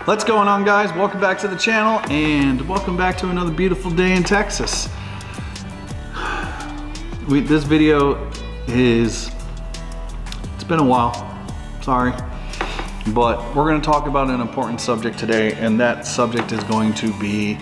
What's going on, guys? Welcome back to the channel and welcome back to another beautiful day in Texas. This video it's been a while, sorry, but we're going to talk about an important subject today, and that subject is going to be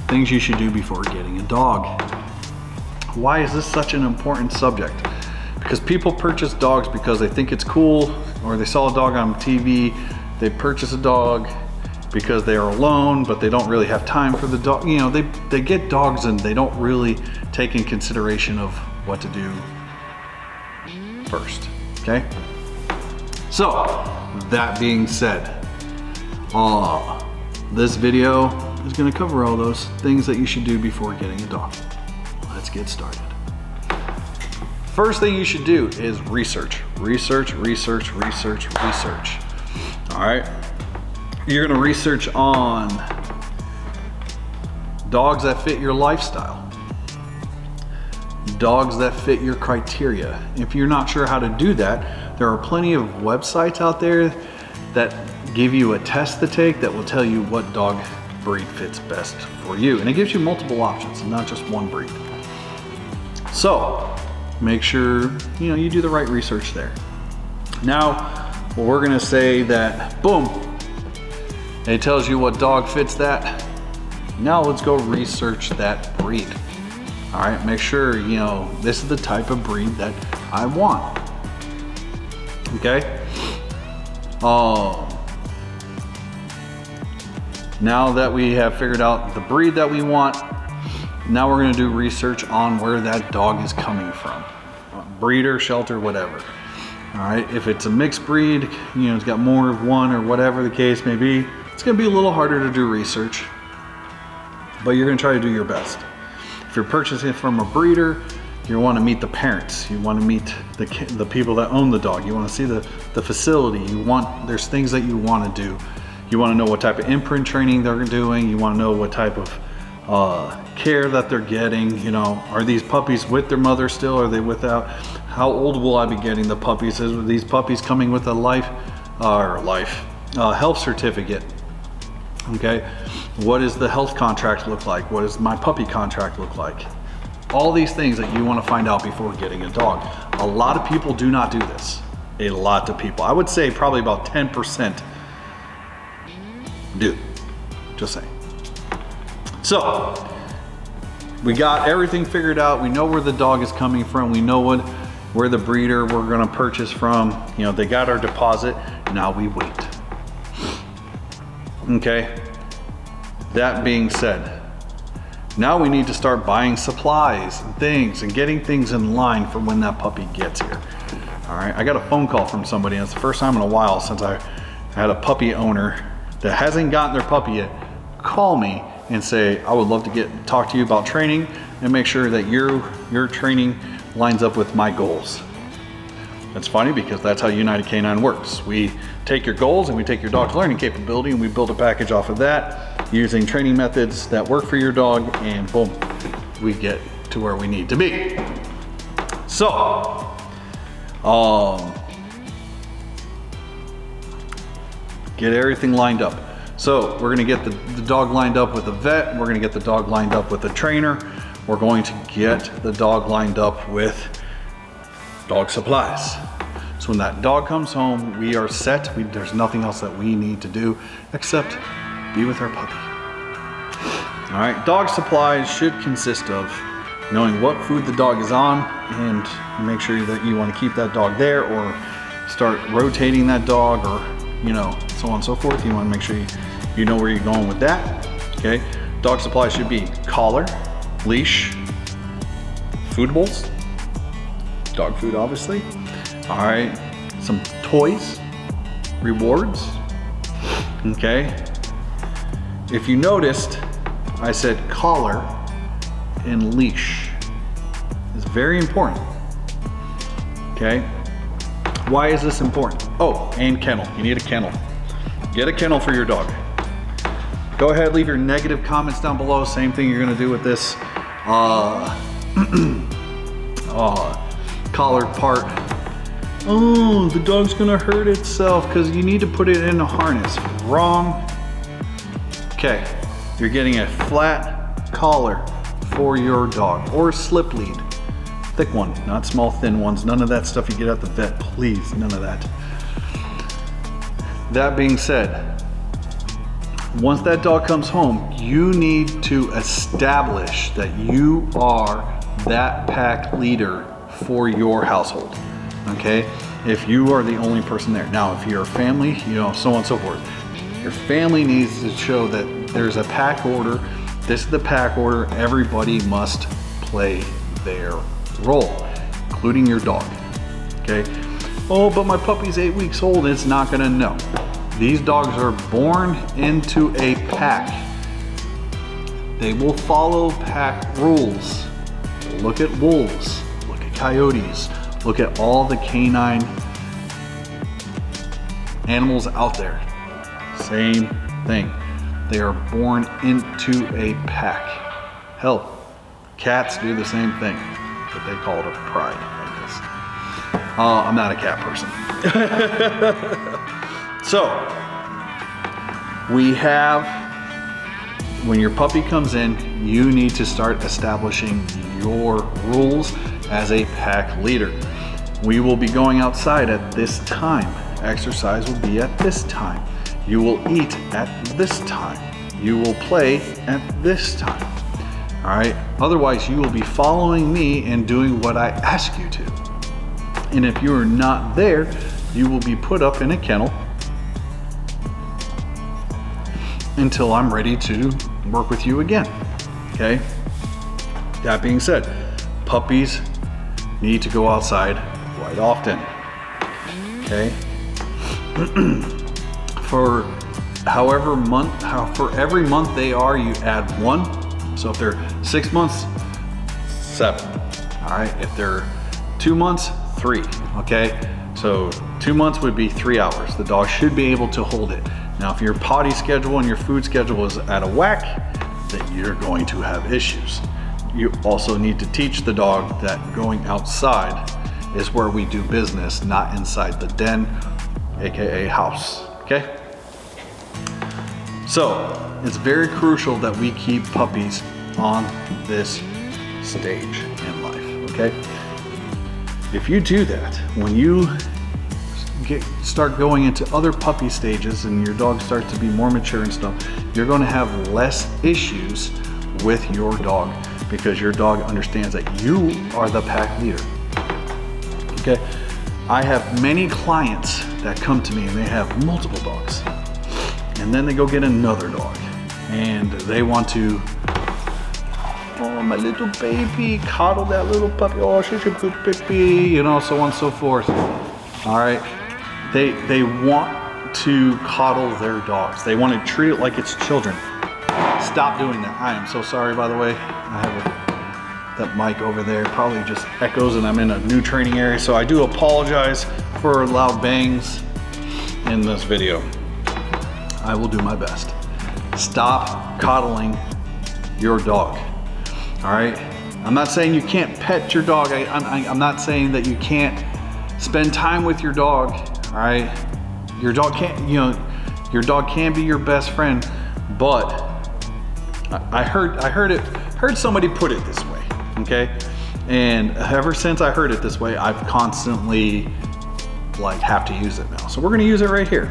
things you should do before getting a dog. Why is this such an important subject? Because people purchase dogs because they think it's cool, or they saw a dog on TV. They purchase a dog because they are alone, but they don't really have time for the dog. You know, they get dogs and they don't really take in consideration of what to do first, okay? So, that being said, this video is gonna cover all those things that you should do before getting a dog. Let's get started. First thing you should do is research. Research. All right, you're gonna research on dogs that fit your lifestyle, dogs that fit your criteria. If you're not sure how to do that, there are plenty of websites out there that give you a test to take that will tell you what dog breed fits best for you. And it gives you multiple options, not just one breed. So make sure you do the right research there. Now, we're gonna say that, boom, it tells you what dog fits that. Now let's go research that breed. All right, make sure, this is the type of breed that I want, okay? Now that we have figured out the breed that we want, now we're gonna do research on where that dog is coming from. Breeder, shelter, whatever. All right, if it's a mixed breed, it's got more of one or whatever the case may be, it's gonna be a little harder to do research, but you're gonna try to do your best. If you're purchasing from a breeder, you wanna meet the parents, you wanna meet the people that own the dog, you wanna see the facility, there's things that you wanna do. You wanna know what type of imprint training they're doing, you wanna know what type of care that they're getting. Are these puppies with their mother still? Are they without? How old will I be getting the puppies? Are these puppies coming with a health certificate? Okay, what does the health contract look like? What does my puppy contract look like? All these things that you want to find out before getting a dog. A lot of people do not do this. A lot of people. I would say probably about 10% do. Just saying. So, we got everything figured out. We know where the dog is coming from. We know where the breeder we're gonna purchase from. They got our deposit. Now we wait. Okay, that being said, now we need to start buying supplies and things and getting things in line for when that puppy gets here. All right, I got a phone call from somebody, and it's the first time in a while since I had a puppy owner that hasn't gotten their puppy yet call me and say, I would love to talk to you about training and make sure that your training lines up with my goals. That's funny because that's how United Canine works. We take your goals and we take your dog's learning capability and we build a package off of that using training methods that work for your dog, and boom, we get to where we need to be. So, get everything lined up. So we're gonna get the dog lined up with a vet, we're gonna get the dog lined up with a trainer, we're going to get the dog lined up with dog supplies. So when that dog comes home, we are set. There's nothing else that we need to do except be with our puppy. All right, dog supplies should consist of knowing what food the dog is on, and make sure that you wanna keep that dog there or start rotating that dog, or so on and so forth. You want to make sure you know where you're going with that. Okay, dog supplies should be collar, leash, food bowls, dog food obviously. All right, some toys, rewards. Okay, if you noticed, I said collar and leash. It's very important. Okay, why is this important? Oh, and kennel. You need a kennel. Get a kennel for your dog. Go ahead, leave your negative comments down below. Same thing you're gonna do with this collar part. Oh, the dog's gonna hurt itself because you need to put it in a harness. Wrong. Okay, you're getting a flat collar for your dog, or a slip lead. Thick one, not small thin ones. None of that stuff you get at the vet, please, none of that. That being said, once that dog comes home, you need to establish that you are that pack leader for your household, okay? If you are the only person there. Now, if you're a family, you know, so on and so forth. Your family needs to show that there's a pack order. This is the pack order. Everybody must play their role, including your dog, okay? Oh, but my puppy's 8 weeks old. It's not gonna know. These dogs are born into a pack. They will follow pack rules. Look at wolves, look at coyotes, look at all the canine animals out there. Same thing. They are born into a pack. Hell, cats do the same thing, but they call it a pride, I guess. I'm not a cat person. So, we have, when your puppy comes in, you need to start establishing your rules as a pack leader. We will be going outside at this time. Exercise will be at this time. You will eat at this time. You will play at this time. All right? Otherwise, you will be following me and doing what I ask you to. And if you are not there, you will be put up in a kennel until I'm ready to work with you again, okay? That being said, puppies need to go outside quite often, okay? For every month they are, you add 1. So if they're 6 months, 7, all right? If they're 2 months, 3, okay? So 2 months would be 3 hours. The dog should be able to hold it. Now, if your potty schedule and your food schedule is out of whack, then you're going to have issues. You also need to teach the dog that going outside is where we do business, not inside the den, AKA house, okay? So, it's very crucial that we keep puppies on this stage in life, okay? If you do that, when you start going into other puppy stages and your dog starts to be more mature and stuff, you're going to have less issues with your dog because your dog understands that you are the pack leader. Okay, I have many clients that come to me and they have multiple dogs, and then they go get another dog and they want to, oh, my little baby, coddle that little puppy, oh, she's a good baby, you know, so on and so forth. All right. They want to coddle their dogs. They want to treat it like it's children. Stop doing that. I am so sorry, by the way. I have that mic over there probably just echoes and I'm in a new training area. So I do apologize for loud bangs in this video. I will do my best. Stop coddling your dog. All right? I'm not saying you can't pet your dog. I'm not saying that you can't spend time with your dog. All right, your dog can't, you know, your dog can be your best friend, but I heard somebody put it this way, okay? And ever since I heard it this way, I've constantly have to use it now. So we're gonna use it right here.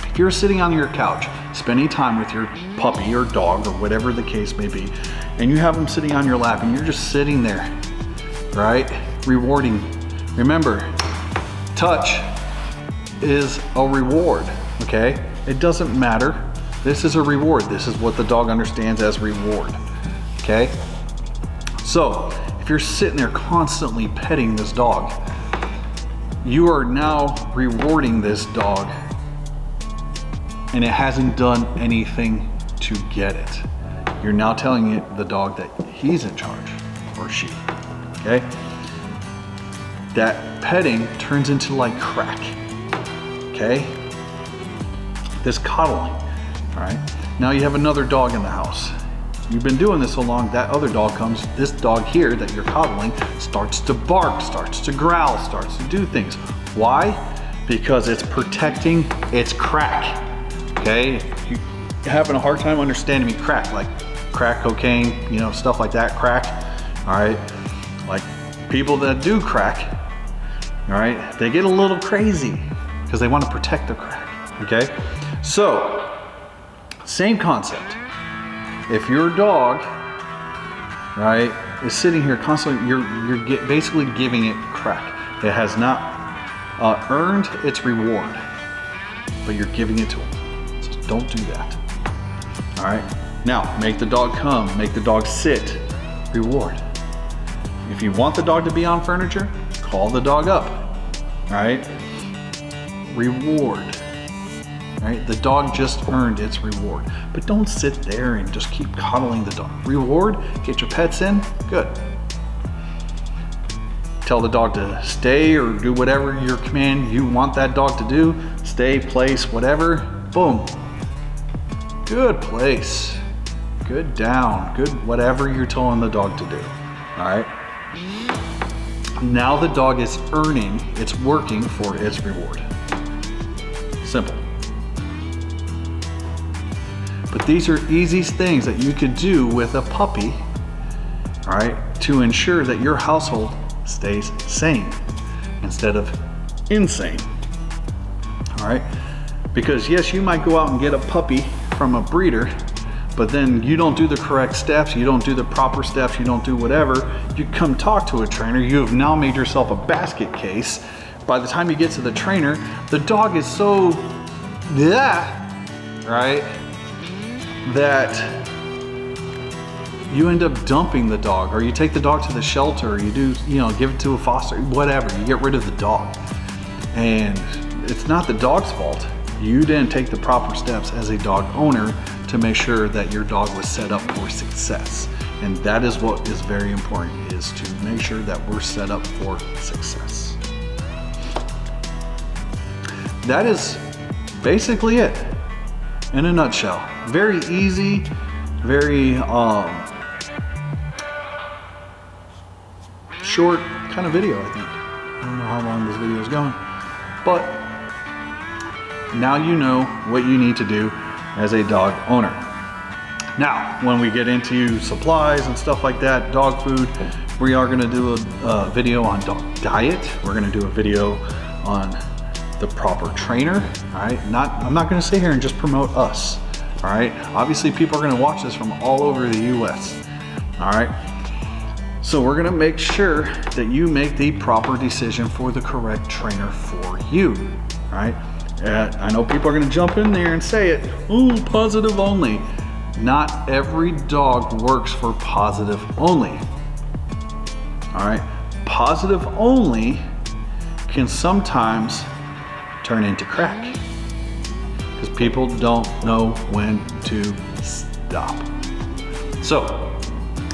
If you're sitting on your couch, spending time with your puppy or dog or whatever the case may be, and you have them sitting on your lap and you're just sitting there, right? Rewarding. Remember, touch is a reward, okay? It doesn't matter. This is a reward. This is what the dog understands as reward, okay? So if you're sitting there constantly petting this dog, you are now rewarding this dog and it hasn't done anything to get it. You're now telling the dog that he's in charge, or she, okay? That petting turns into like crack, okay? This coddling, all right? Now you have another dog in the house. You've been doing this so long, that other dog comes, this dog here that you're coddling starts to bark, starts to growl, starts to do things. Why? Because it's protecting its crack, okay? You're having a hard time understanding me, crack, like crack cocaine, you know, stuff like that, crack, all right? Like people that do crack, all right, they get a little crazy because they want to protect the crack, okay? So, same concept. If your dog, right, is sitting here constantly, you're basically giving it crack. It has not earned its reward, but you're giving it to him. So don't do that. All right. Now, make the dog come, make the dog sit, reward. If you want the dog to be on furniture, call the dog up. All right. Reward. Right? The dog just earned its reward, but don't sit there and just keep coddling the dog. Reward, get your pets in, good. Tell the dog to stay or do whatever your command you want that dog to do. Stay, place, whatever, boom. Good place, good down, good whatever you're telling the dog to do, all right? Now the dog is earning, it's working for its reward. Simple. But these are easy things that you could do with a puppy, all right, to ensure that your household stays sane instead of insane, all right? Because yes, you might go out and get a puppy from a breeder, but then you don't do the correct steps, you don't do the proper steps, you don't do whatever, you come talk to a trainer, you have now made yourself a basket case. By the time you get to the trainer, the dog is so, right, that you end up dumping the dog, or you take the dog to the shelter, or you do, you know, give it to a foster, whatever, you get rid of the dog. And it's not the dog's fault. You didn't take the proper steps as a dog owner to make sure that your dog was set up for success. And that is what is very important, is to make sure that we're set up for success. That is basically it in a nutshell. Very easy, very short kind of video, I think. I don't know how long this video is going, but now you know what you need to do as a dog owner. Now, when we get into supplies and stuff like that, dog food, we are gonna do a video on dog diet. We're gonna do a video on the proper trainer, all right? I'm not gonna sit here and just promote us, all right? Obviously, people are gonna watch this from all over the US, all right? So we're gonna make sure that you make the proper decision for the correct trainer for you, all right? I know people are gonna jump in there and say it, ooh, positive only. Not every dog works for positive only, all right? Positive only can sometimes turn into crack because people don't know when to stop. So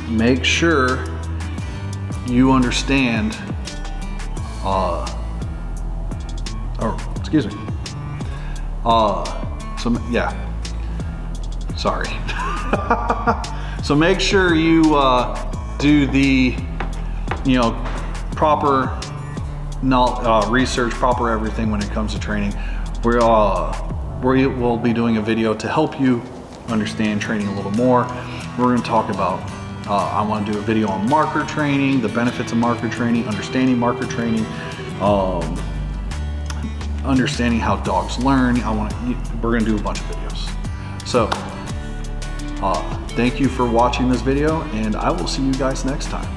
make sure you understand, so make sure you do the, you know, proper research, proper everything when it comes to training. We will be doing a video to help you understand training a little more. We're going to talk about, I want to do a video on marker training, the benefits of marker training, understanding marker training, understanding how dogs learn. We're going to do a bunch of videos. So thank you for watching this video, and I will see you guys next time.